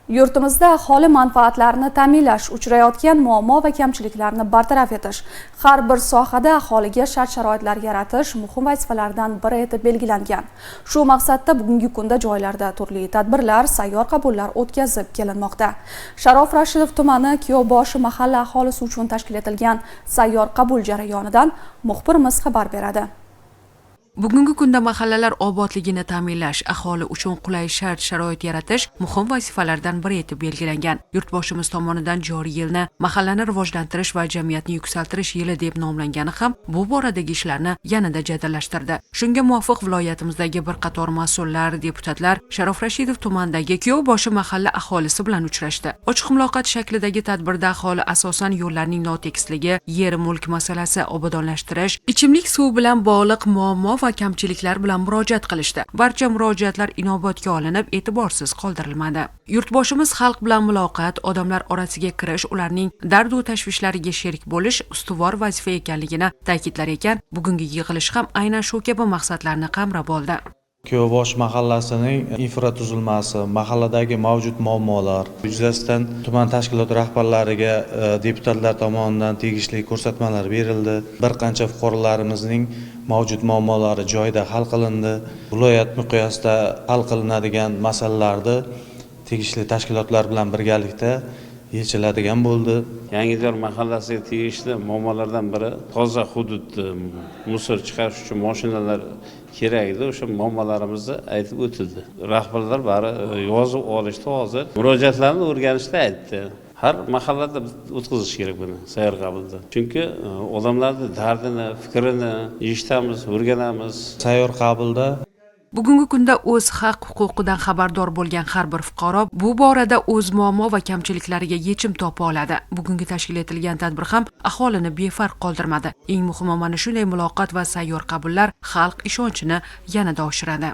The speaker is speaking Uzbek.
Yurtimizda aholi manfaatlarini ta'minlash, uchrayotgan muammo va kamchiliklarni bartaraf etish, har bir sohada aholiga shart-sharoitlar yaratish muhim vazifalardan biri etib belgilangan. Shu maqsadda bugungi kunda joylarda turli tadbirlar, sayyor qabullar o'tkazib kelinmoqda. Sharof Rashidov tumani Kuyovboshi mahalla aholisi uchun tashkil etilgan sayyor qabul jarayonidan muxbirimiz xabar beradi. Bugungi kunda mahallalar obodligini ta'minlash, aholi uchun qulay shart-sharoit yaratish muhim vazifalardan biri etib belgilangan. Yurtboshimiz tomonidan joriy yilni mahallani rivojlantirish va jamiyatni yuksaltirish yili deb nomlangani ham bu boradagi ishlarni yanada jadallashtirdi. Shunga muvofiq viloyatimizdagi bir qator mas'ullar, deputatlar Sharof Rashidov tumanidagi Kuyovboshi mahalla aholisi bilan uchrashdi. Ochiq muloqot shaklidagi tadbirda aholi asosan yo'llarning notekisligi, yer-mulk masalasi, obodonlashtirish, ichimlik suvi bilan bog'liq muammo va kamchiliklar bilan murojaat qilishdi. Barcha murojaatlar inobatga olinib, e'tiborsiz qoldirilmadi. Yurtboshimiz xalq bilan muloqot, odamlar orasiga kirish, ularning dard va tashvishlariga sherik bo'lish ustuvor vazifa ekanligini ta'kidlar ekan, bugungi yig'ilish ham aynan shu kabi maqsadlarni qamrab oldi. Kuyovboshi mahallasining infratuzilmasi, mahalladagi mavjud muammolar yuzasidan tuman tashkilot rahbarlariga deputatlar tomonidan tegishli ko'rsatmalar berildi. Bir qancha fuqarolarimizning mavjud muammolari joyida hal qilindi. Viloyat miqyosida hal qilinadigan masalalarni tegishli tashkilotlar bilan birgalikda yechiladigan bo'ldi. Yangidiyor mahallasiga tegishli muammolardan biri toza hududni musor chiqarish uchun mashinalar kerak edi. O'sha muammolarimizni aytib o'tildi. Rahbarlar bari yozib olishdi hozir. Murojaatlarni o'rganishni aytdi. Har mahallada o'tkazish kerak buni sayyor qabulda. Chunki odamlarning dardini, fikrini eshitamiz, o'rganamiz. Sayyor qabulda Bugungi kunda o'z haq-huquqidan xabardor bo'lgan har bir fuqaro bu borada o'z muammo va kamchiliklariga yechim topa oladi. Bugungi tashkil etilgan tadbir ham aholini befarq qoldirmadi. Eng muhimi mana shunday muloqot va sayyor qabullar xalq ishonchini yanada oshiradi.